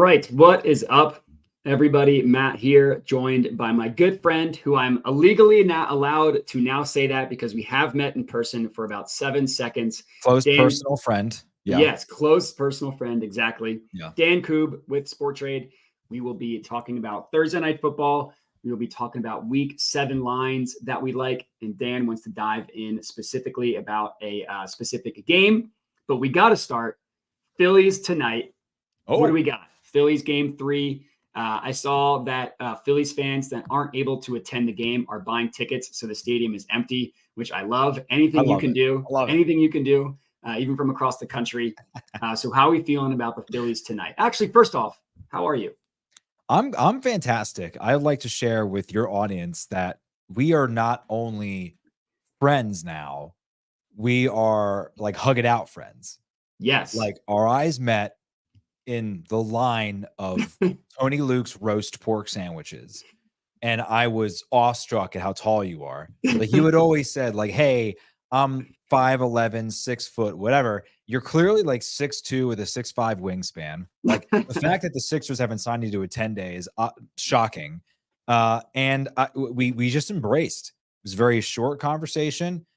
right. What is up, everybody? Matt here, joined by my good friend who I'm illegally not allowed to now say that because we have met in person for about 7 seconds. Close personal friend. Yeah. Yes, close personal friend. Exactly. Yeah. Dan Koob with Sporttrade. We will be talking about Thursday night football. We will be talking about week 7 lines that we like. And Dan wants to dive in specifically about a specific game. But we got to start Phillies tonight. What do we got? Phillies game 3. I saw that Phillies fans that aren't able to attend the game are buying tickets, so the stadium is empty, which I love. Anything you can do, anything you can do, even from across the country. So how are we feeling about the Phillies tonight? Actually, first off, how are you? I'm fantastic. I'd like to share with your audience that we are not only friends now, we are like hug it out friends. Yes. Like our eyes met in the line of Tony Luke's roast pork sandwiches. And I was awestruck at how tall you are. Like you had always said, like, hey, I'm 5'11", 6 foot, whatever. You're clearly like 6'2" with a 6'5" wingspan. Like the fact that the Sixers haven't signed you to a 10-day is shocking. And we just embraced. It was a very short conversation.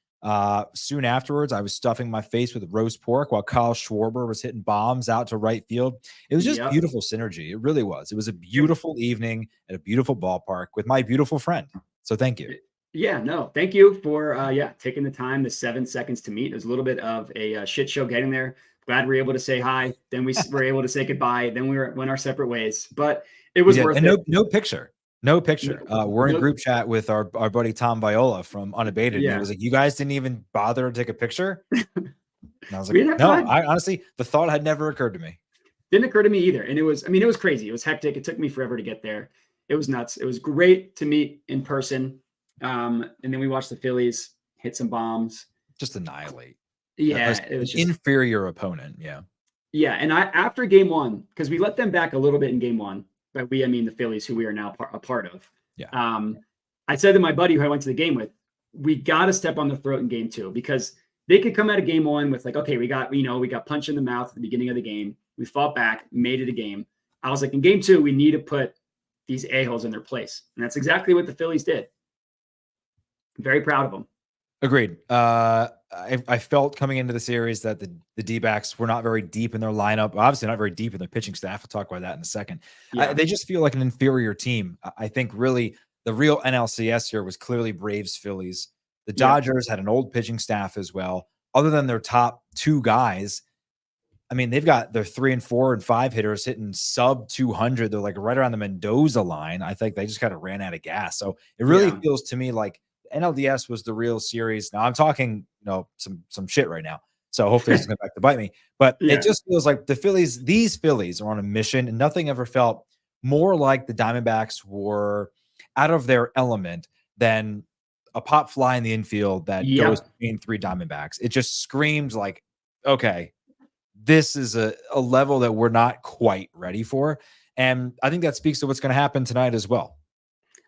Soon afterwards, I was stuffing my face with roast pork while Kyle Schwarber was hitting bombs out to right field. It was just beautiful synergy. It really was. It was a beautiful evening at a beautiful ballpark with my beautiful friend. So thank you. Yeah, no, thank you for taking the time, the 7 seconds to meet. It was a little bit of a shit show getting there. Glad we were able to say hi. Then we were able to say goodbye. Then we went our separate ways. But it was worth it. No picture. No picture. We're in a group chat with our buddy Tom Viola from Unabated. Yeah. And he was like, you guys didn't even bother to take a picture? And I was like, no, I honestly, the thought had never occurred to me. Didn't occur to me either. And it was crazy. It was hectic. It took me forever to get there. It was nuts. It was great to meet in person. And then we watched the Phillies hit some bombs. Just annihilate. Yeah. It was just inferior opponent. Yeah. Yeah. And after game 1, because we let them back a little bit in game 1. But I mean the Phillies, who we are now a part of. Yeah. I said to my buddy who I went to the game with, we got to step on the throat in game 2 because they could come out of game 1 with like, okay, we got punched in the mouth at the beginning of the game. We fought back, made it a game. I was like, in game 2, we need to put these a-holes in their place. And that's exactly what the Phillies did. I'm very proud of them. Agreed. I felt coming into the series that the D-backs were not very deep in their lineup. Obviously not very deep in their pitching staff. We'll talk about that in a second. Yeah. They just feel like an inferior team. I think really the real NLCS here was clearly Braves Phillies. The Dodgers had an old pitching staff as well. Other than their top 2 guys, I mean, they've got their 3 and 4 and 5 hitters hitting sub 200. They're like right around the Mendoza line. I think they just kind of ran out of gas. So it really feels to me like NLDS was the real series. Now I'm talking, some shit right now. So hopefully it's going back to bite me. But it just feels like these Phillies are on a mission, and nothing ever felt more like the Diamondbacks were out of their element than a pop fly in the infield that goes between 3 Diamondbacks. It just screamed like, okay, this is a level that we're not quite ready for. And I think that speaks to what's going to happen tonight as well.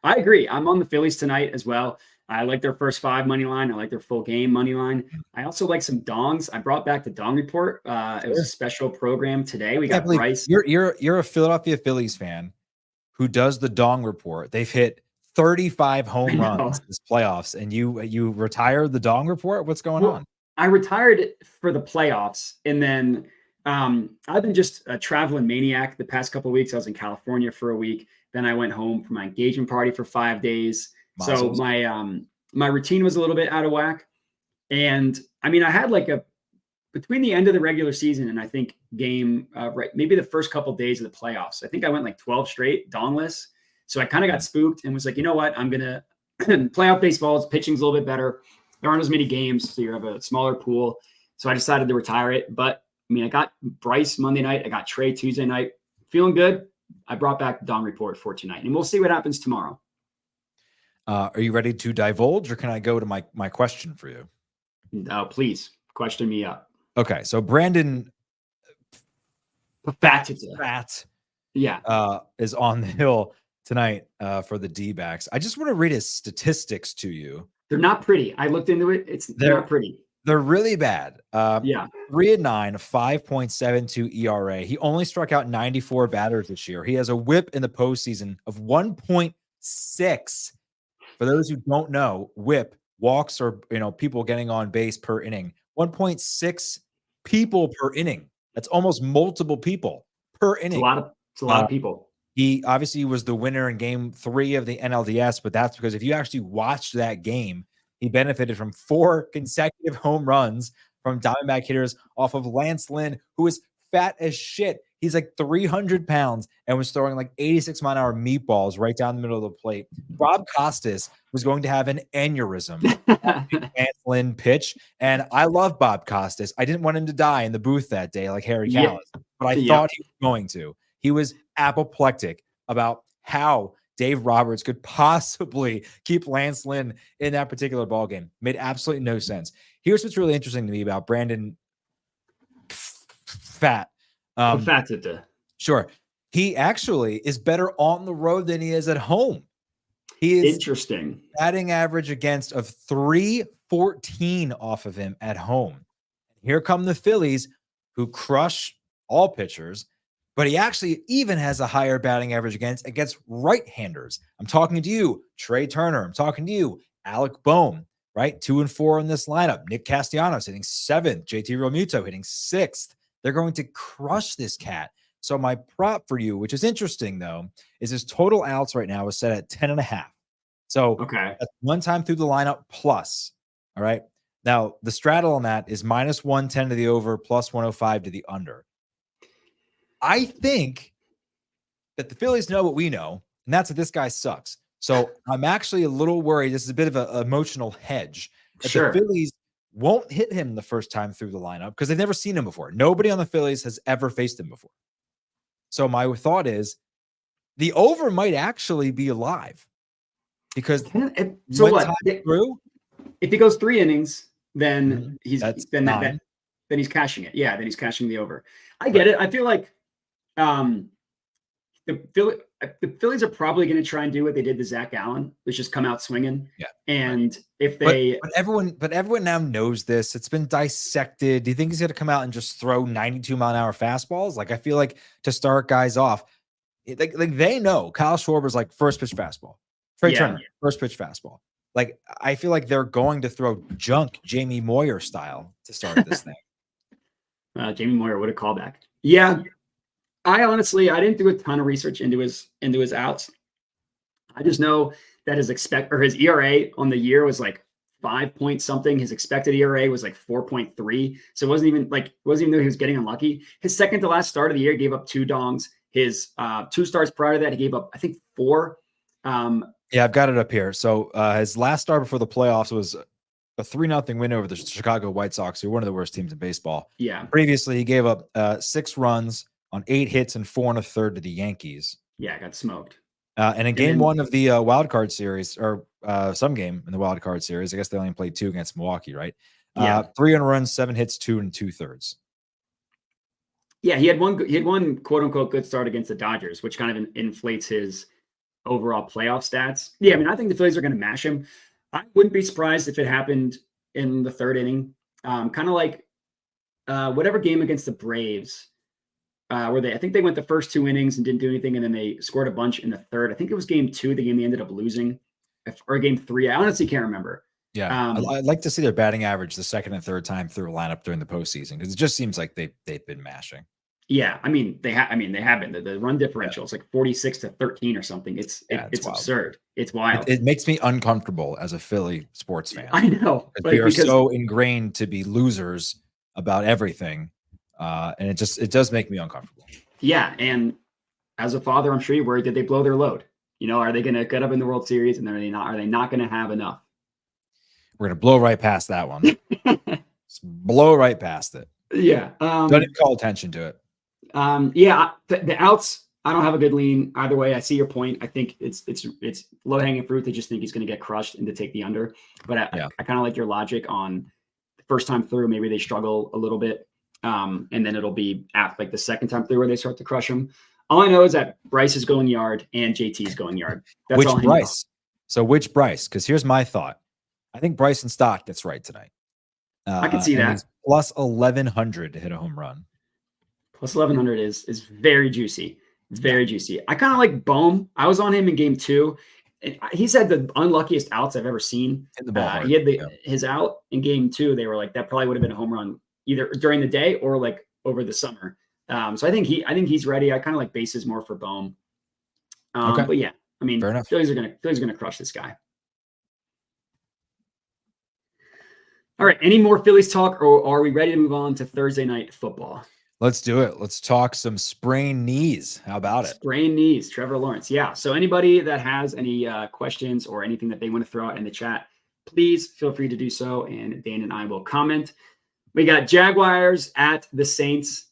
I agree. I'm on the Phillies tonight as well. I like their first 5 money line. I like their full game money line. I also like some dongs. I brought back the dong report. It was a special program today. We got Bryce. You're a Philadelphia Phillies fan who does the dong report. They've hit 35 home runs this playoffs, and you retired the dong report. What's going on? I retired it for the playoffs, and then I've been just a traveling maniac the past couple of weeks. I was in California for a week. Then I went home for my engagement party for 5 days. So my routine was a little bit out of whack. And I mean, I had like between the end of the regular season and I think maybe the first couple of days of the playoffs, I think I went like 12 straight dongless. So I kind of got spooked and was like, you know what? I'm going to playoff baseball. Pitching's a little bit better. There aren't as many games, so you have a smaller pool. So I decided to retire it. But I mean, I got Bryce Monday night. I got Trey Tuesday night. Feeling good. I brought back the Dong report for tonight, and we'll see what happens tomorrow. Are you ready to divulge, or can I go to my question for you? No, please question me up. Okay, so Brandon Fat is on the hill tonight for the D-backs. I just want to read his statistics to you. They're not pretty. I looked into it. They're not pretty. They're really bad. Yeah. 3-9, 5.72 ERA. He only struck out 94 batters this year. He has a whip in the postseason of 1.6. For those who don't know, whip, walks, or people getting on base per inning. 1.6 people per inning. That's almost multiple people per inning. It's a lot of people. He obviously was the winner in game 3 of the NLDS, but that's because if you actually watched that game, he benefited from 4 consecutive home runs from Diamondback hitters off of Lance Lynn, who is fat as shit. He's like 300 pounds and was throwing like 86-mile-an-hour meatballs right down the middle of the plate. Rob Costas was going to have an aneurysm. Lance Lynn pitch. And I love Bob Costas. I didn't want him to die in the booth that day like Harry Callis, but I thought he was going to. He was apoplectic about how Dave Roberts could possibly keep Lance Lynn in that particular ball game. Made absolutely no sense. Here's what's really interesting to me about Brandon Fat. Sure. He actually is better on the road than he is at home. He is interesting. Batting average against of 314 off of him at home. Here come the Phillies, who crush all pitchers, but he actually even has a higher batting average against right-handers. I'm talking to you, Trey Turner. I'm talking to you, Alec Bohm, right? 2 and 4 in this lineup. Nick Castellanos hitting 7th. JT Realmuto hitting 6th. They're going to crush this cat. So my prop for you, which is interesting though, is his total outs right now is set at 10.5. So that's 1 time through the lineup plus. All right. Now the straddle on that is -110 to the over, plus 105 to the under. I think that the Phillies know what we know, and that's that this guy sucks. So I'm actually a little worried. This is a bit of an emotional hedge. That the Phillies won't hit him the first time through the lineup because they've never seen him before. Nobody on the Phillies has ever faced him before. So my thought is the over might actually be alive because through, if he goes 3 innings, then he's cashing it. Yeah, then he's cashing the over. I get it. I feel like the Phillies are probably going to try and do what they did to Zach Allen, which is come out swinging. Yeah. And if they, but everyone now knows this. It's been dissected. Do you think he's going to come out and just throw 92-mile-an-hour fastballs? Like, I feel like to start guys off, like they know Kyle Schwarber's like first pitch fastball. Trey Turner, first pitch fastball. Like, I feel like they're going to throw junk Jamie Moyer style to start this thing. Jamie Moyer, what a callback. Yeah. I didn't do a ton of research into his outs. I just know that his ERA on the year was like 5 point something. His expected ERA was like 4.3. So it wasn't even though he was getting unlucky. His second to last start of the year gave up 2 dongs. His 2 starts prior to that, he gave up, I think, 4. Yeah, I've got it up here. So his last start before the playoffs was a 3-0 win over the Chicago White Sox, who are one of the worst teams in baseball. Yeah. Previously, he gave up 6 runs on 8 hits and 4 1/3 to the Yankees. Yeah, got smoked. And in game 1 of the wild card series, or some game in the wild card series, I guess they only played 2 against Milwaukee, right? 3 runs, 7 hits, 2 2/3. Yeah, he had one quote unquote good start against the Dodgers, which kind of inflates his overall playoff stats. Yeah, I mean, I think the Phillies are going to mash him. I wouldn't be surprised if it happened in the 3rd inning, kind of like whatever game against the Braves. Where I think they went the first 2 innings and didn't do anything, and then they scored a bunch in the 3rd. I think it was game 2, the game they ended up losing, or game 3. I honestly can't remember. Yeah, I'd like to see their batting average the 2nd and 3rd time through a lineup during the postseason because it just seems like they've been mashing. Yeah, I mean they have been. The run differential is like 46-13 or something. It's absurd. It's wild. It makes me uncomfortable as a Philly sports fan. I know, we are so ingrained to be losers about everything. And it does make me uncomfortable. Yeah. And as a father, I'm sure you're worried that they blow their load. Are they going to get up in the World Series and are they not going to have enough? We're going to blow right past that one. Just blow right past it. Yeah. Don't even call attention to it. The outs, I don't have a good lean either way. I see your point. I think it's low hanging fruit. They just think he's going to get crushed and to take the under, but I kind of like your logic on the first time through. Maybe they struggle a little bit. And then it'll be after like the 2nd time through where they start to crush him. All I know is that Bryce is going yard and JT is going yard. That's which all I Bryce? know. So which Bryce? Because here's my thought. I think Bryson Stott gets right tonight. I could see and that. he's plus 1,100 to hit a home run. Plus 1,100 is very juicy. It's very juicy. I kind of like Bohm. I was on him in game 2. He's had the unluckiest outs I've ever seen. Hit the ball hard. He had his out in game 2. They were like, that probably would have been a home run either during the day or like over the summer. So I think he's ready. I kind of like bases more for Bohm. Okay. But yeah, I mean, Fair enough. Phillies are gonna crush this guy. All right. Any more Phillies talk, or are we ready to move on to Thursday night football? Let's do it. Let's talk some sprained knees. How about it? Sprained knees, Trevor Lawrence. Yeah. So anybody that has any questions or anything that they want to throw out in the chat, please feel free to do so, and Dan and I will comment. We got Jaguars at the Saints.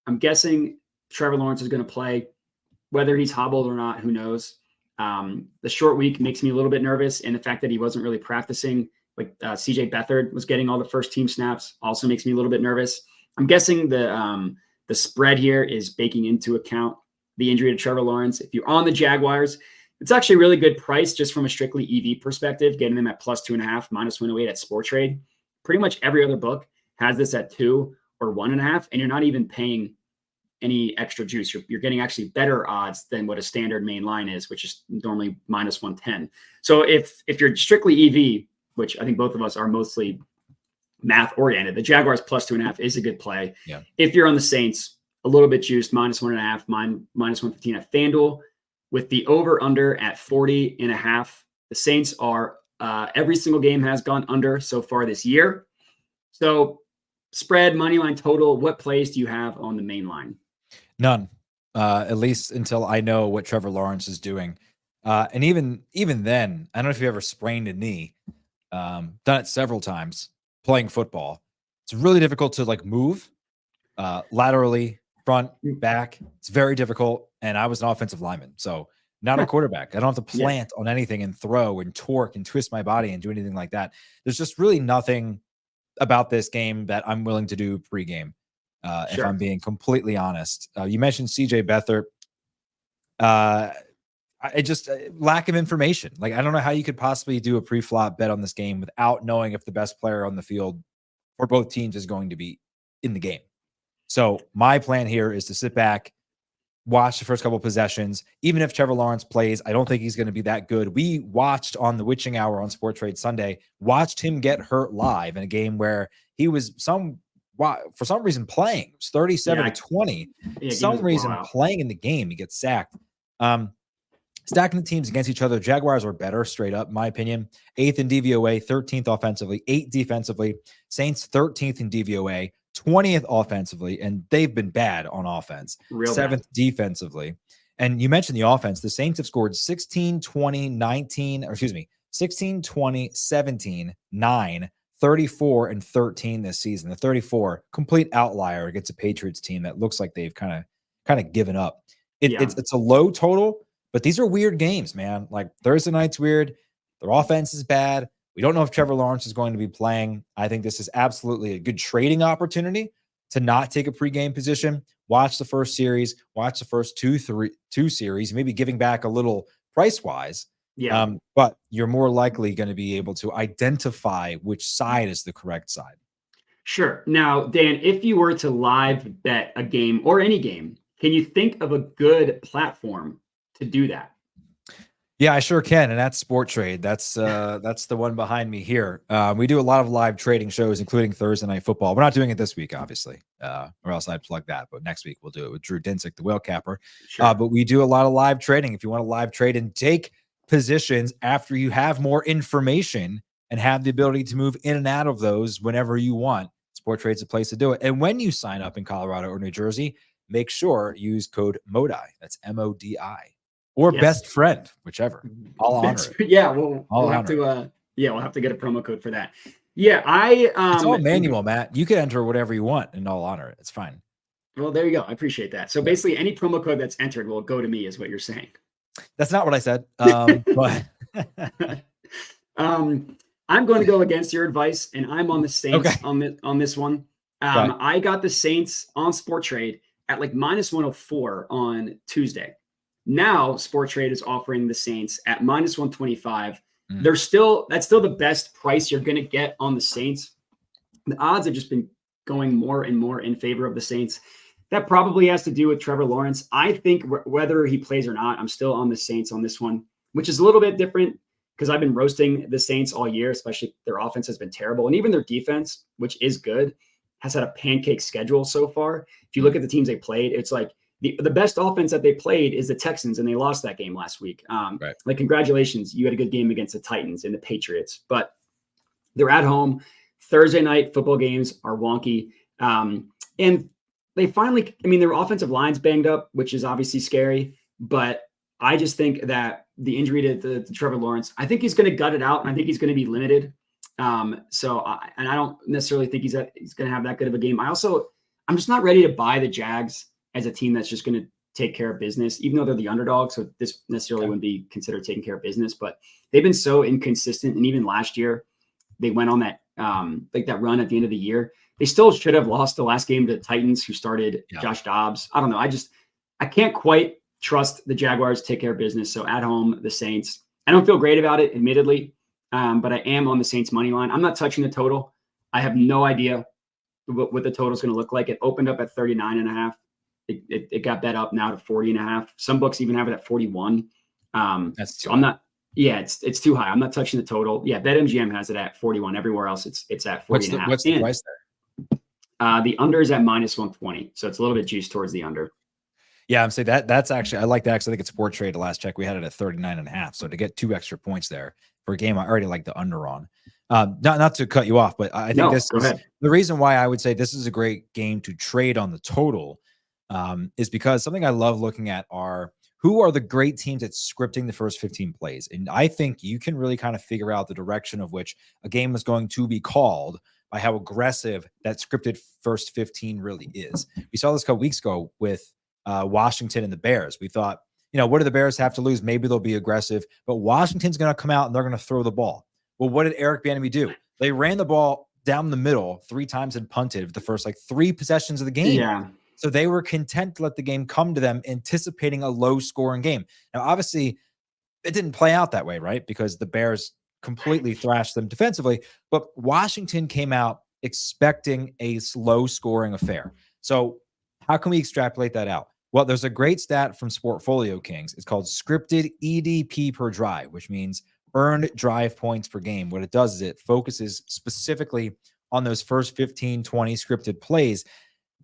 I'm guessing Trevor Lawrence is going to play. Whether he's hobbled or not, who knows? The short week makes me a little bit nervous, and the fact that he wasn't really practicing, like CJ Beathard was getting all the first team snaps, also makes me a little bit nervous. I'm guessing the spread here is baking into account the injury to Trevor Lawrence. If you're on the Jaguars, it's actually a really good price just from a strictly EV perspective, getting them at plus 2.5, minus 108 at Sporttrade. Pretty much every other book has this at 2 or 1.5, and you're not even paying any extra juice. You're getting actually better odds than what a standard main line is, which is normally minus 110. So if you're strictly EV, which I think both of us are mostly math oriented, the Jaguars plus 2.5 is a good play. Yeah. If you're on the Saints, a little bit juiced, minus 1.5, minus 115 at FanDuel, with the over under at 40.5. The Saints are every single game has gone under so far this year. So spread, money line, total, what plays do you have on the main line? None, at least until I know what Trevor Lawrence is doing. And even then, I don't know if you ever sprained a knee. Done it several times playing football. It's really difficult to like move laterally, front, back. It's very difficult. And I was an offensive lineman, so not a quarterback. I don't have to plant on anything and throw and torque and twist my body and do anything like that. There's just really nothing about this game that I'm willing to do pregame. If I'm being completely honest. You mentioned CJ Beathard. I just lack of information. Like, I don't know how you could possibly do a pre-flop bet on this game without knowing if the best player on the field for both teams is going to be in the game. So my plan here is to sit back, watch the first couple of possessions. Even if Trevor Lawrence plays, I don't think he's going to be that good. We watched on the Witching Hour on Sporttrade Sunday, watched him get hurt live in a game where he was for some reason playing. It was 37-20. Some reason playing in the game, he gets sacked. Stacking the teams against each other, Jaguars are better straight up, in my opinion. 8th in DVOA, 13th offensively, 8th defensively. Saints 13th in DVOA, 20th offensively, and they've been bad on offense. 7th defensively. And you mentioned the offense. The Saints have scored 16, 20, 19, or excuse me, 16, 20, 17, 9, 34, and 13 this season. The 34, complete outlier against a Patriots team that looks like they've kind of given up. It's a low total, but these are weird games, man. Like Thursday night's weird. Their offense is bad. We don't know if Trevor Lawrence is going to be playing. I think this is absolutely a good trading opportunity to not take a pregame position. Watch the first series, watch the first two series, maybe giving back a little price-wise. Yeah. But you're more likely going to be able to identify which side is the correct side. Sure. Now, Dan, if you were to live bet a game or any game, can you think of a good platform to do that? Yeah, I sure can. And that's Sporttrade. That's the one behind me here. We do a lot of live trading shows, including Thursday Night Football. We're not doing it this week, obviously, or else I'd plug that. But next week we'll do it with Drew Dinsick, the whale capper. Sure. But we do a lot of live trading. If you want to live trade and take positions after you have more information and have the ability to move in and out of those whenever you want, Sporttrade's a place to do it. And when you sign up in Colorado or New Jersey, make sure you use code MODI. That's MODI. Or best friend, whichever. I'll honor it. Yeah, we'll have to get a promo code for that. Yeah, it's all manual, Matt. You can enter whatever you want and I'll honor it. It's fine. Well, there you go. I appreciate that. So basically any promo code that's entered will go to me, is what you're saying. That's not what I said. But I'm going to go against your advice, and I'm on the Saints on this one. I got the Saints on Sporttrade at like minus 104 on Tuesday. Now Sporttrade is offering the Saints at minus 125. That's still the best price you're going to get on the Saints The odds have just been going more and more in favor of the Saints. That probably has to do with Trevor Lawrence. I think whether he plays or not, I'm still on the Saints on this one, which is a little bit different because I've been roasting the Saints all year, especially their offense has been terrible. And even their defense, which is good, has had a pancake schedule so far. If you look at the teams they played, it's like the best offense that they played is the Texans, and they lost that game last week. Right. Like, congratulations, you had a good game against the Titans and the Patriots, but they're at home. Thursday night football games are wonky. And they finally, I mean, their offensive line's banged up, which is obviously scary, but I just think that the injury to Trevor Lawrence, I think he's going to gut it out, and I think he's going to be limited. And I don't necessarily think he's going to have that good of a game. I'm just not ready to buy the Jags as a team that's just going to take care of business, even though they're the underdog. So this necessarily wouldn't be considered taking care of business, but they've been so inconsistent. And even last year, they went on that like that run at the end of the year. They still should have lost the last game to the Titans, who started Josh Dobbs. I don't know. I can't quite trust the Jaguars to take care of business. So at home, the Saints. I don't feel great about it, admittedly, but I am on the Saints money line. I'm not touching the total. I have no idea what the total is going to look like. It opened up at 39.5. It got bet up now to 40.5. Some books even have it at 41. That's so I'm not. Yeah, it's too high. I'm not touching the total. Yeah, BetMGM has it at 41. Everywhere else, it's at 40.5. What's the price there? The under is at -120, so it's a little bit juiced towards the under. Yeah, I'm saying that's actually, I like that because I think it's Sporttrade. The last check we had it at 39.5. So to get 2 extra points there for a game I already like the under on. Not to cut you off, but I think go ahead. The reason why I would say this is a great game to trade on the total is because something I love looking at are who are the great teams at scripting the first 15 plays. And I think you can really kind of figure out the direction of which a game is going to be called by how aggressive that scripted first 15 really is. We saw this a couple weeks ago with Washington and the Bears. We thought, what do the Bears have to lose? Maybe they'll be aggressive, but Washington's going to come out and they're going to throw the ball. Well, what did Eric Bieniemy do? They ran the ball down the middle 3 times and punted the first 3 possessions of the game. Yeah. So they were content to let the game come to them, anticipating a low scoring game. Now, obviously, it didn't play out that way, right? Because the Bears completely thrashed them defensively, but Washington came out expecting a slow scoring affair. So how can we extrapolate that out? Well, there's a great stat from Sportfolio Kings. It's called scripted EDP per drive, which means earned drive points per game. What it does is it focuses specifically on those first 15, 20 scripted plays,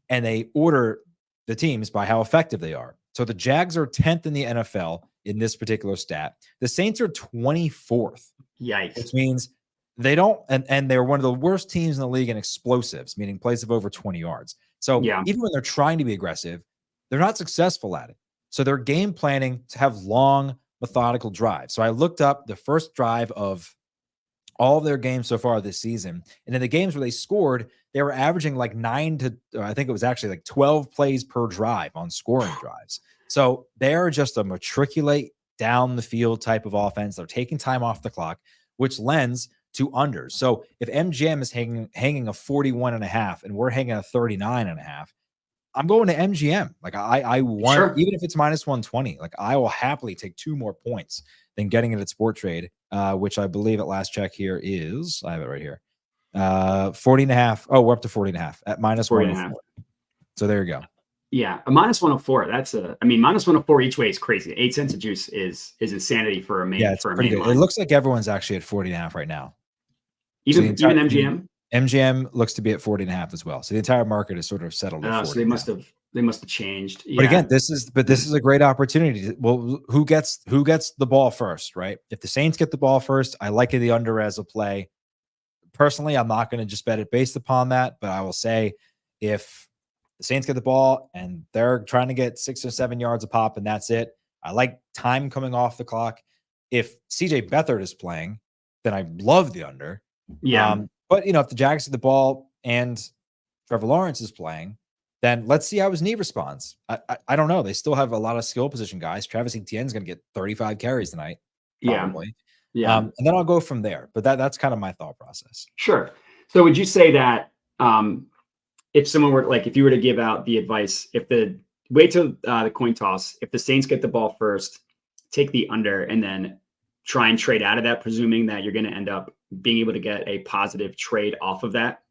and they order the teams by how effective they are. So the Jags are 10th in the NFL in this particular stat. The Saints are 24th. Yikes. Which means they don't, and they're one of the worst teams in the league in explosives, meaning plays of over 20 yards. So even when they're trying to be aggressive, they're not successful at it. So they're game planning to have long, methodical drives. So I looked up the first drive of all of their games so far this season. And in the games where they scored, they were averaging 9 to, I think it was actually 12 plays per drive on scoring drives. So they're just a matriculate down the field type of offense. They're taking time off the clock, which lends to unders. So if MGM is hanging a 41.5 and we're hanging a 39.5, I'm going to MGM. I want, even if it's -120, I will happily take 2 more points than getting it at Sporttrade, which I believe at last check here is, I have it right here, 40.5. Oh, we're up to 40.5 at -104. So there you go. Yeah, a -104. That's -104 each way is crazy. 8 cents a juice is insanity for a main. Yeah, it's pretty good. It looks like everyone's actually at 40.5 right now. Even MGM. MGM looks to be at 40.5 as well. So the entire market is sort of settled. So they must have changed. Yeah. But again, this is a great opportunity. Well, who gets the ball first, right? If the Saints get the ball first, I like the under as a play. Personally, I'm not going to just bet it based upon that, but I will say if the Saints get the ball and they're trying to get 6 or 7 yards a pop and that's it, I like time coming off the clock. If CJ Beathard is playing, then I love the under. Yeah. But if the Jags get the ball and Trevor Lawrence is playing, then let's see how his knee responds. I don't know. They still have a lot of skill position guys. Travis Etienne is going to get 35 carries tonight. Probably. Yeah. And then I'll go from there. But that's kind of my thought process. Sure. So would you say that if someone were if you were to give out the advice, wait till the coin toss, if the Saints get the ball first, take the under and then try and trade out of that, presuming that you're going to end up being able to get a positive trade off of that?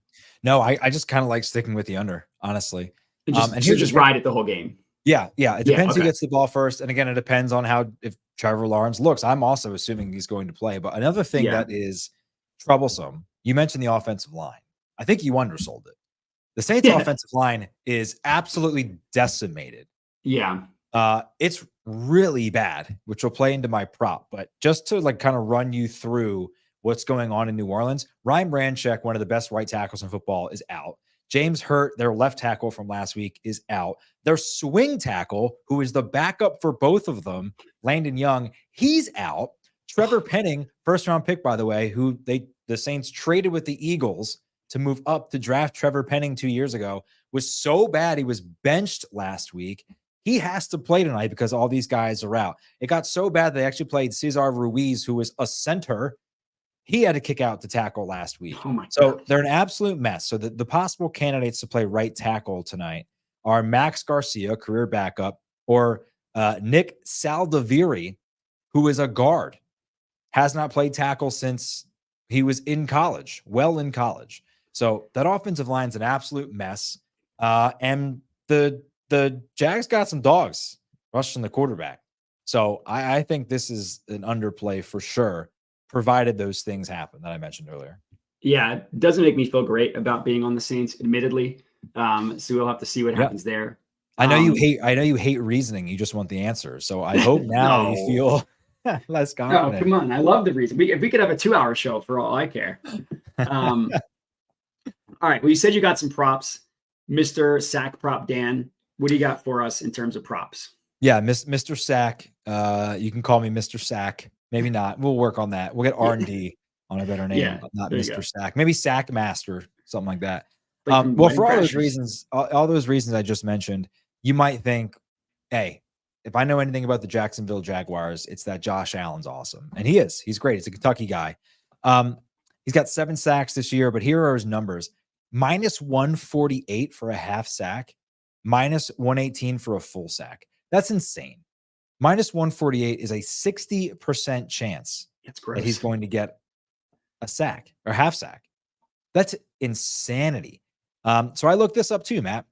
No, I just kind of like sticking with the under, honestly. And just And so here's just ride it the whole game. yeah. It Yeah. depends who Okay. gets the ball first. And again, it depends on if Trevor Lawrence looks. I'm also assuming he's going to play. But another thing Yeah. that is troublesome, you mentioned the offensive line. I think you undersold it. The Saints offensive line is absolutely decimated. Yeah. It's really bad, which will play into my prop. But just to like kind of run you through what's going on in New Orleans, Ryan Branchek, one of the best right tackles in football, is out. James Hurt, their left tackle from last week, is out. Their swing tackle, who is the backup for both of them, Landon Young, he's out. Trevor Penning, first round pick, by the way, who the Saints traded with the Eagles to move up to draft Trevor Penning 2 years ago, was so bad he was benched last week. He has to play tonight because all these guys are out. It got so bad they actually played Cesar Ruiz, who was a center. He had to kick out the tackle last week. Oh my so God. they're an absolute mess. So the possible candidates to play right tackle tonight are Max Garcia, career backup, or Nick Saldiveri, who is a guard, has not played tackle since he was in college, well in college. So that offensive line's an absolute mess. And the Jags got some dogs rushing the quarterback. So I think this is an underplay for sure, provided those things happen that I mentioned earlier. Yeah, it doesn't make me feel great about being on the Saints, admittedly. So we'll have to see what happens there. I know you hate reasoning. You just want the answer. So I hope now you feel less confident. No, come on. I love the reason. We could have a 2-hour show for all I care. All right. Well, you said you got some props, Mr. Sack Prop Dan. What do you got for us in terms of props? Yeah, Mr. Sack. You can call me Mr. Sack. Maybe not. We'll work on that. We'll get R&D on a better name, but not Mr. Sack. Maybe Sack Master, something like that. Like well, for all those reasons, all those reasons I just mentioned, you might think, hey, if I know anything about the Jacksonville Jaguars, it's that Josh Allen's awesome. And he is. He's great. He's a Kentucky guy. He's got 7 sacks this year, but here are his numbers. -148 for a half sack, -118 for a full sack. That's insane. -148 is a 60% chance that he's going to get a sack or half sack. That's insanity. So I looked this up too, Matt.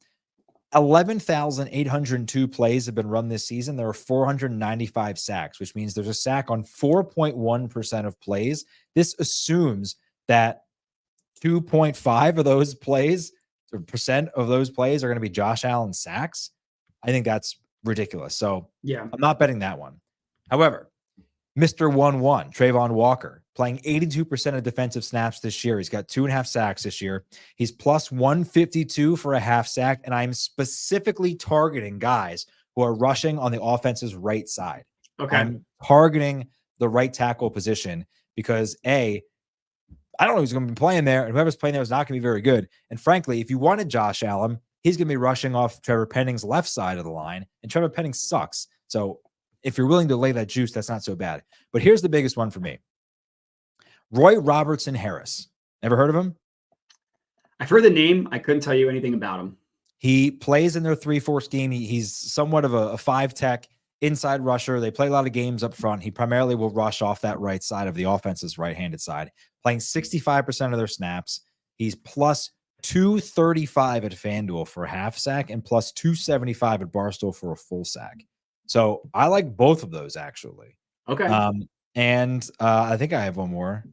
11,802 plays have been run this season. There are 495 sacks, which means there's a sack on 4.1% of plays. This assumes that 2.5 of those plays, or percent of those plays, are going to be Josh Allen sacks. I think that's ridiculous. So yeah, I'm not betting that one. However, Mr. 1-1, Trayvon Walker, playing 82% of defensive snaps this year. He's got 2.5 sacks this year. He's +152 for a half sack, and I'm specifically targeting guys who are rushing on the offense's right side. Okay. I'm targeting the right tackle position because, A, I don't know who's going to be playing there, and whoever's playing there is not going to be very good. And frankly, if you wanted Josh Allen, he's going to be rushing off Trevor Penning's left side of the line, and Trevor Penning sucks. So if you're willing to lay that juice, that's not so bad. But here's the biggest one for me. Roy Robertson Harris. Ever heard of him? I've heard the name. I couldn't tell you anything about him. He plays in their 3-4 scheme. He's somewhat of a 5-tech inside rusher. They play a lot of games up front. He primarily will rush off that right side of the offense's right-handed side, playing 65% of their snaps. He's +235 at FanDuel for a half sack and +275 at Barstool for a full sack. So I like both of those, actually. Okay. And I think I have one more.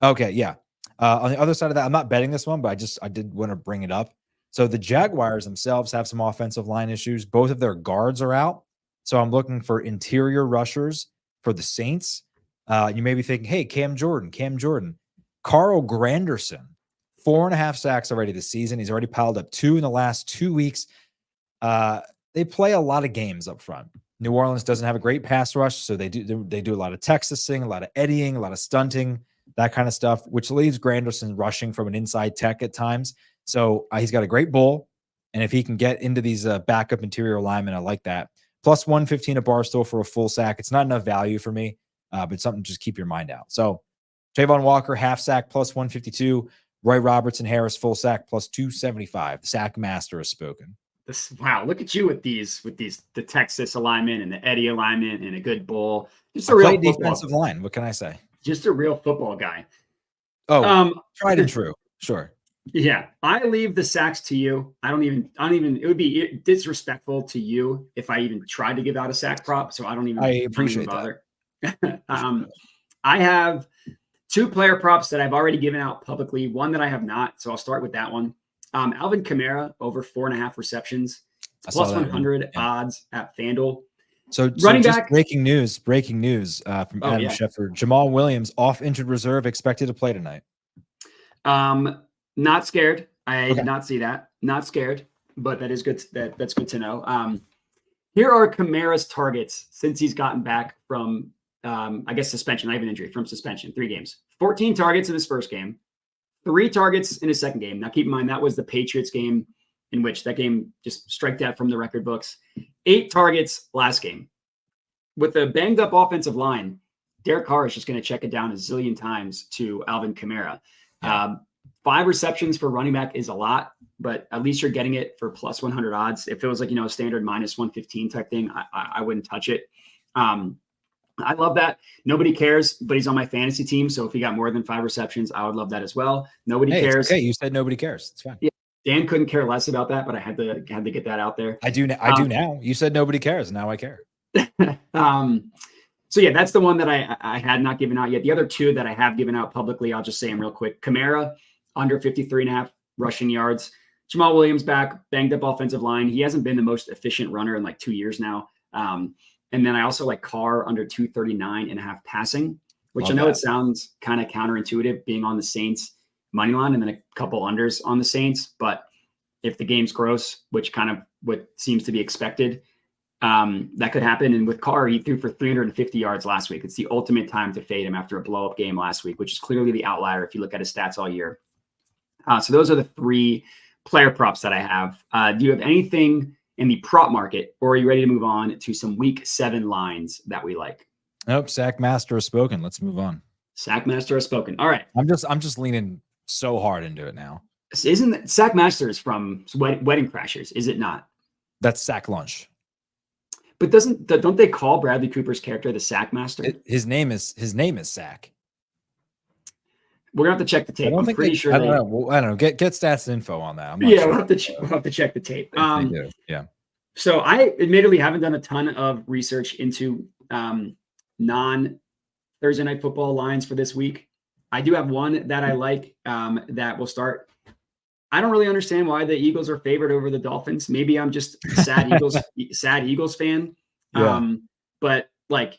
Okay, yeah. On the other side of that, I'm not betting this one, but I did want to bring it up. So the Jaguars themselves have some offensive line issues. Both of their guards are out. So I'm looking for interior rushers for the Saints. You may be thinking, hey, Cam Jordan. Carl Granderson, 4.5 sacks already this season. He's already piled up 2 in the last 2 weeks. They play a lot of games up front. New Orleans doesn't have a great pass rush, so they do a lot of Texasing, a lot of eddying, a lot of stunting, that kind of stuff, which leaves Granderson rushing from an inside tech at times. So he's got a great bull, and if he can get into these backup interior linemen, I like that. +115 at Barstool for a full sack. It's not enough value for me, but something to just keep your mind out. So Trayvon Walker, half sack, +152. Roy Robertson Harris, full sack, +275. The sack master has spoken. Wow, look at you with the Texas alignment and the Eddie alignment and a good bull. Just a real defensive line. What can I say? Just a real football guy. Oh, tried and true. Sure. Yeah, I leave the sacks to you. I don't even, it would be disrespectful to you if I even tried to give out a sack prop. So I don't I even appreciate that. bother. I have two player props that I've already given out publicly, one that I have not. So I'll start with that one. Alvin Kamara over 4.5 receptions. It's I saw plus that one. 100 Yeah. odds at FanDuel. So Running just back. breaking news from Oh, Adam yeah. Schefter. Jamal Williams off injured reserve, expected to play tonight. Not scared. I Okay. did not see that. Not scared, but that is good. That's good to know. Here are Kamara's targets since he's gotten back from, I guess, suspension, not even injury, from suspension, 3 games. 14 targets in his first game, 3 targets in his second game. Now, keep in mind, that was the Patriots game, in which that game just striked out from the record books. 8 targets last game. With a banged up offensive line, Derek Carr is just going to check it down a zillion times to Alvin Kamara. Yeah. 5 receptions for running back is a lot, but at least you're getting it for plus 100 odds. If it was like, a standard minus 115 type thing, I wouldn't touch it. I love that. Nobody cares, but he's on my fantasy team. So if he got more than 5 receptions, I would love that as well. Nobody cares. Okay, you said nobody cares. It's fine. Yeah, Dan couldn't care less about that, but I had to get that out there. I do now. You said nobody cares. Now I care. So yeah, that's the one that I had not given out yet. The other 2 that I have given out publicly, I'll just say them real quick. Kamara under 53.5 rushing yards. Jamal Williams back, banged up offensive line. He hasn't been the most efficient runner in like 2 years now. And then I also like Carr under 239.5 passing, which I know it sounds kind of counterintuitive being on the Saints money line and then a couple unders on the Saints. But if the game's gross, which kind of what seems to be expected, that could happen. And with Carr, he threw for 350 yards last week. It's the ultimate time to fade him after a blow-up game last week, which is clearly the outlier if you look at his stats all year. So those are the 3 player props that I have. Do you have anything in the prop market, or are you ready to move on to some week 7 lines that we like? Nope. Sack Master has spoken. Let's move on. Sack Master has spoken. All right. I'm just leaning so hard into it now. Isn't Sack Masters from Wedding Crashers? Is it not? That's Sack Lunch. But don't they call Bradley Cooper's character the Sack Master? His name is Sack. We're gonna have to check the tape. I'm pretty sure. I don't know. Well, I don't know. Get stats and info on that. Yeah, sure. we'll have to check the tape. Yeah. So I admittedly haven't done a ton of research into non-Thursday night football lines for this week. I do have one that I like that will start. I don't really understand why the Eagles are favored over the Dolphins. Maybe I'm just a sad Eagles fan. Yeah. But like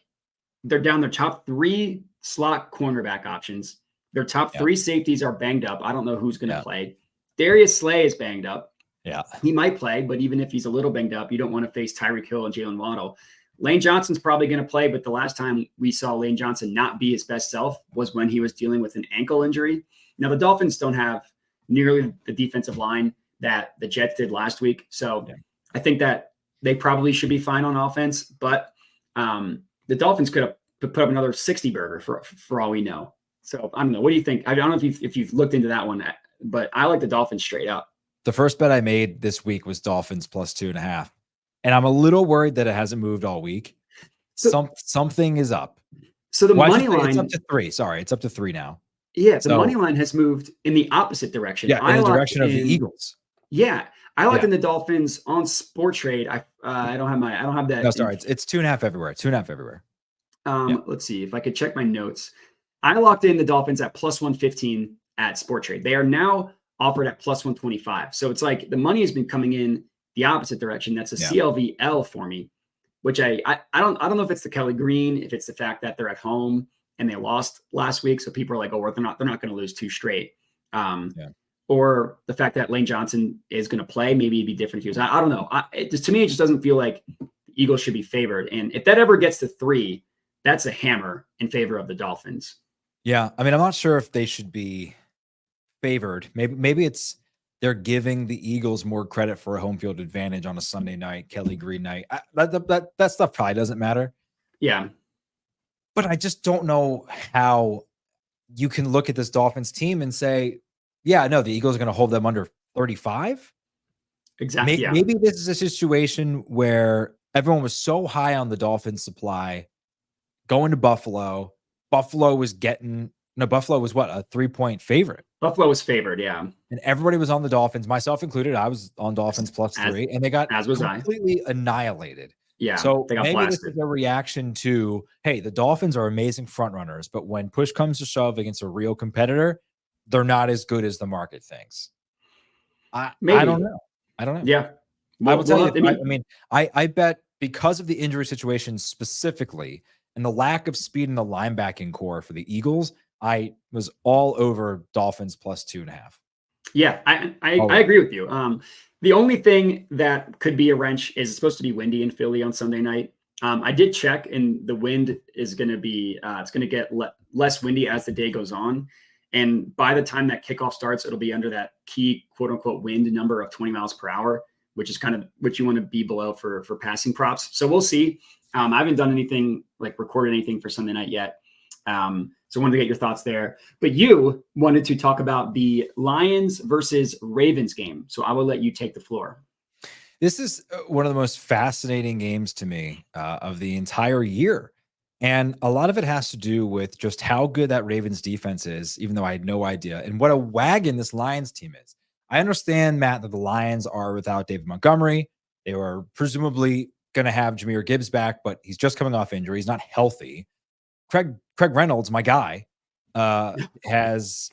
they're down their top 3 slot cornerback options. Their top 3 safeties are banged up. I don't know who's going to play. Darius Slay is banged up. Yeah. He might play, but even if he's a little banged up, you don't want to face Tyreek Hill and Jalen Waddle. Lane Johnson's probably going to play, but the last time we saw Lane Johnson not be his best self was when he was dealing with an ankle injury. Now, the Dolphins don't have nearly the defensive line that the Jets did last week. So I think that they probably should be fine on offense, but the Dolphins could have put up another 60 burger for all we know. So I don't know. What do you think? I don't know if you've looked into that one, but I like the Dolphins straight up. The first bet I made this week was Dolphins plus 2.5. And I'm a little worried that it hasn't moved all week. Something is up. So the money line, it's up to 3. Sorry, it's up to 3 now. Yeah, the money line has moved in the opposite direction. Yeah, in the direction of the Eagles. Yeah, I like in the Dolphins on Sporttrade. I don't have that. No, sorry, it's 2.5 everywhere. 2.5 everywhere. Let's see if I could check my notes. I locked in the Dolphins at plus 115 at Sporttrade. They are now offered at plus 125. So it's like the money has been coming in the opposite direction. That's a CLVL for me, which I don't know if it's the Kelly Green, if it's the fact that they're at home and they lost last week. So people are like, oh, they're not going to lose 2 straight. Or the fact that Lane Johnson is going to play. Maybe it'd be different if he was. I don't know. To me, it just doesn't feel like the Eagles should be favored. And if that ever gets to 3, that's a hammer in favor of the Dolphins. Yeah. I mean, I'm not sure if they should be favored. Maybe it's they're giving the Eagles more credit for a home field advantage on a Sunday night, Kelly Green night. That stuff probably doesn't matter. Yeah. But I just don't know how you can look at this Dolphins team and say, yeah, no, the Eagles are going to hold them under 35. Exactly. Maybe this is a situation where everyone was so high on the Dolphins supply going to Buffalo. Buffalo was what, a 3-point favorite. Buffalo was favored, yeah. And everybody was on the Dolphins, myself included. I was on Dolphins +3, and they got as was completely annihilated. Yeah, so they got maybe blasted. this is a reaction to, hey, the Dolphins are amazing front runners, but when push comes to shove against a real competitor, they're not as good as the market thinks. I don't know. I don't know. Yeah. I will tell you, I mean, I bet because of the injury situation specifically and the lack of speed in the linebacking core for the Eagles, I was all over Dolphins +2.5. Yeah, I agree with you. The only thing that could be a wrench is it's supposed to be windy in Philly on Sunday night. I did check, and the wind is going to be it's going to get less windy as the day goes on. And by the time that kickoff starts, it'll be under that key quote unquote wind number of 20 miles per hour, which is kind of what you want to be below for passing props. So we'll see. I haven't done anything like recorded anything for Sunday night yet. So I wanted to get your thoughts there. But you wanted to talk about the Lions versus Ravens game. So I will let you take the floor. This is one of the most fascinating games to me of the entire year. And a lot of it has to do with just how good that Ravens defense is, even though I had no idea, and what a wagon this Lions team is. I understand, Matt, that the Lions are without David Montgomery. They were presumably going to have Jahmyr Gibbs back, but he's just coming off injury. He's not healthy. Craig Reynolds, my guy, has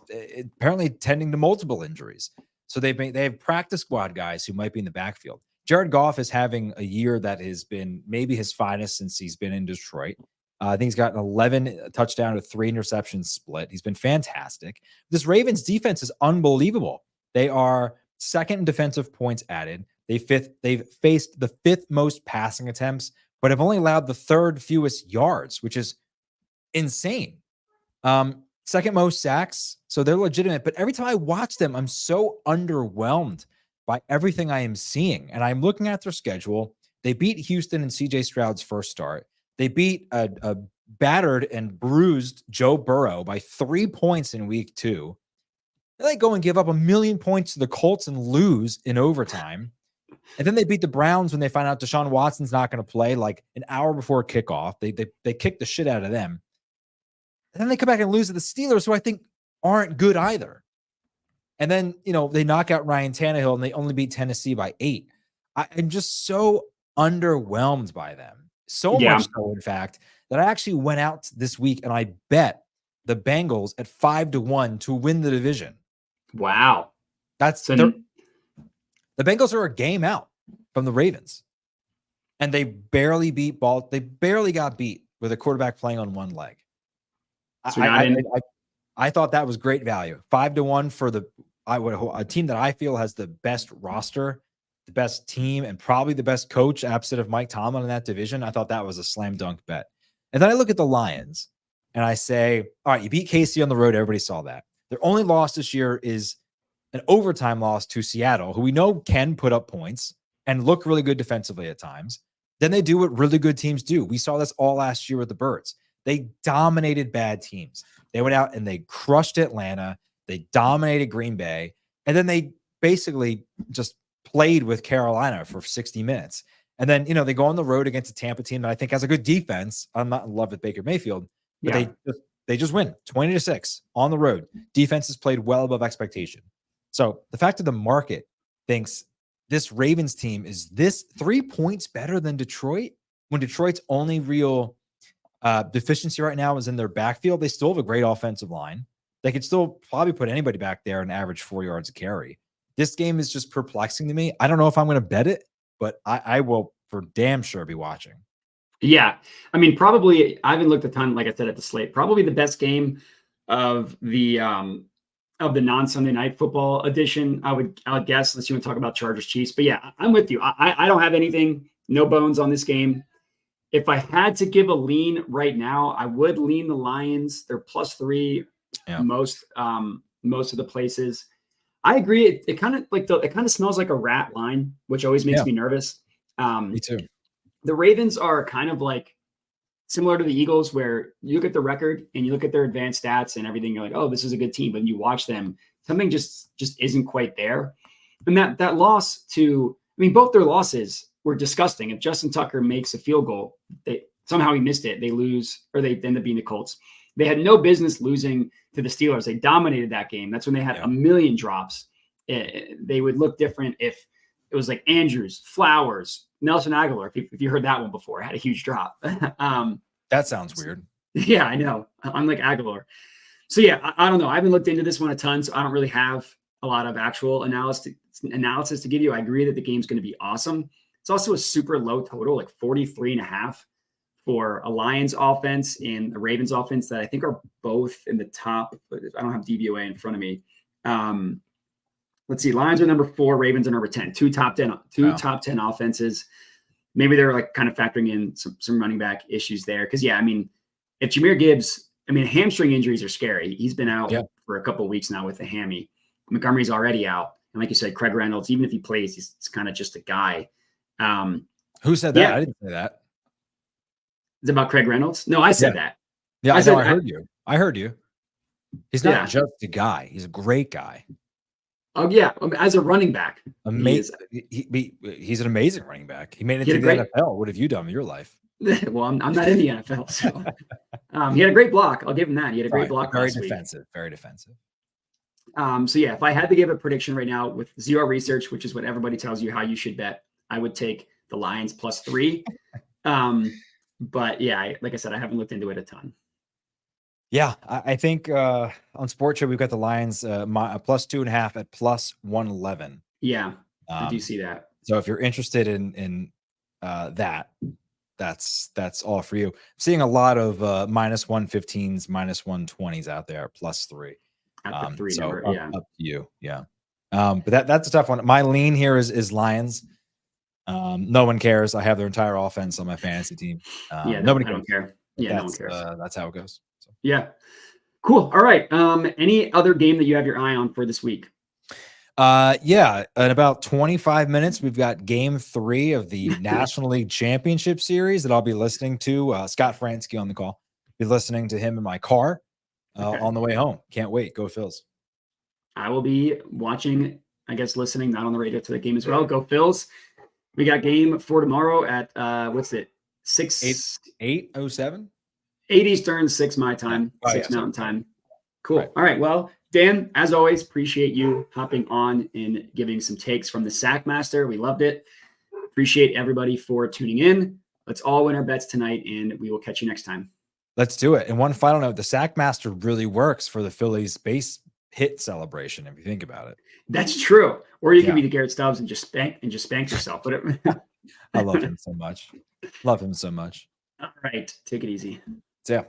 apparently tending to multiple injuries. So they have practice squad guys who might be in the backfield. Jared Goff is having a year that has been maybe his finest since he's been in Detroit. I think he's got an 11 touchdown to 3 interceptions split. He's been fantastic. This Ravens defense is unbelievable. They are second in defensive points added. They've faced the 5th most passing attempts, but have only allowed the 3rd fewest yards, which is insane. Second most sacks. So they're legitimate. But every time I watch them, I'm so underwhelmed by everything I am seeing. And I'm looking at their schedule. They beat Houston and CJ Stroud's first start. They beat a battered and bruised Joe Burrow by 3 points in week 2. They go and give up 1,000,000 points to the Colts and lose in overtime. And then they beat the Browns when they find out Deshaun Watson's not going to play like an hour before kickoff. They kick the shit out of them. And then they come back and lose to the Steelers, who I think aren't good either. And then, they knock out Ryan Tannehill and they only beat Tennessee by 8. I'm just so underwhelmed by them. So much so, in fact, that I actually went out this week and I bet the Bengals at 5-1 to win the division. Wow. The Bengals are a game out from the Ravens. And they barely got beat with a quarterback playing on one leg. So I thought that was great value. 5-1 for a team that I feel has the best roster, the best team, and probably the best coach opposite of Mike Tomlin in that division. I thought that was a slam dunk bet. And then I look at the Lions and I say, all right, you beat KC on the road. Everybody saw that. Their only loss this year is an overtime loss to Seattle, who we know can put up points and look really good defensively at times. Then they do what really good teams do. We saw this all last year with the Birds. They dominated bad teams. They went out and they crushed Atlanta. They dominated Green Bay. And then they basically just played with Carolina for 60 minutes. And then, they go on the road against a Tampa team that I think has a good defense. I'm not in love with Baker Mayfield, but they just win 20-6 on the road. Defense has played well above expectation. So the fact that the market thinks this Ravens team is this 3 points better than Detroit, when Detroit's only real deficiency right now is in their backfield. They still have a great offensive line. They could still probably put anybody back there and average 4 yards a carry. This game is just perplexing to me. I don't know if I'm going to bet it, but I will for damn sure be watching. Yeah. I mean, probably I haven't looked a ton, like I said, at the slate. Probably the best game of the non-Sunday night football edition, I would guess, unless you want to talk about Chargers Chiefs. But yeah, I'm with you. I don't have anything, no bones on this game. If I had to give a lean right now, I would lean the Lions. They're +3 most of the places. I agree. It kind of smells like a rat line, which always makes me nervous. Me too. The Ravens are kind of like similar to the Eagles, where you look at the record and you look at their advanced stats and everything. You're like, oh, this is a good team. But when you watch them, something just isn't quite there. And that loss both their losses were disgusting. If Justin Tucker makes a field goal, Somehow he missed it. They lose, or they end up being the Colts. They had no business losing to the Steelers. They dominated that game. That's when they had a million drops. They would look different if it was like Andrews, Flowers, Nelson Aguilar. If you heard that one before, had a huge drop. That sounds weird. Yeah, I know. Unlike Aguilar. So yeah, I don't know. I haven't looked into this one a ton, so I don't really have a lot of actual analysis to give you. I agree that the game's going to be awesome. It's also a super low total, like 43.5 for a Lions offense and a Ravens offense that I think are both in the top. I don't have DVOA in front of me. Let's see. Lions are number 4, Ravens are number 10. Two top 10 offenses. Maybe they're like kind of factoring in some running back issues there. Because yeah, I mean, if Jahmyr Gibbs, hamstring injuries are scary. He's been out for a couple of weeks now with a hammy. Montgomery's already out. And like you said, Craig Reynolds, even if he plays, he's kind of just a guy. Who said that? Yeah. I didn't say that. It's about Craig Reynolds? No, I said that. Yeah, I heard you. I heard you. He's not just a guy. He's a great guy. Oh, yeah. As a running back. Amazing. He's an amazing running back. He made it to the NFL. What have you done with your life? Well, I'm not in the NFL. So he had a great block. I'll give him that. He had a great block. Very defensive. Very defensive. So yeah, if I had to give a prediction right now with zero research, which is what everybody tells you how you should bet, I would take the Lions +3. But yeah, like I said, I haven't looked into it a ton. Yeah, I think on Sporttrade we've got the Lions +2.5 at +111. Yeah, I do see that. So if you're interested in that, that's all for you. I'm seeing a lot of -115s, -120s out there, +3. At the 3 so number, up to you. Yeah. But that's a tough one. My lean here is Lions. No one cares. I have their entire offense on my fantasy team. Nobody don't care. Yeah, no one cares. That's how it goes. So. Yeah. Cool. All right. Any other game that you have your eye on for this week? Yeah. In about 25 minutes, we've got game 3 of the National League Championship Series that I'll be listening to. Scott Fransky on the call. Be listening to him in my car on the way home. Can't wait. Go Phils. I will be watching, I guess, listening, not on the radio, to the game as well. Go Phils. We got game for tomorrow at what's it? 8:07? 8 Eastern, 6 my time, 6 Mountain time. Cool. Right. All right. Well, Dan, as always, appreciate you hopping on and giving some takes from the Sackmaster. We loved it. Appreciate everybody for tuning in. Let's all win our bets tonight, and we will catch you next time. Let's do it. And one final note, the Sackmaster really works for the Phillies base hit celebration, if you think about it. That's true. Or you can be the Garrett Stubbs and just spank yourself. I love him so much. Love him so much. All right. Take it easy.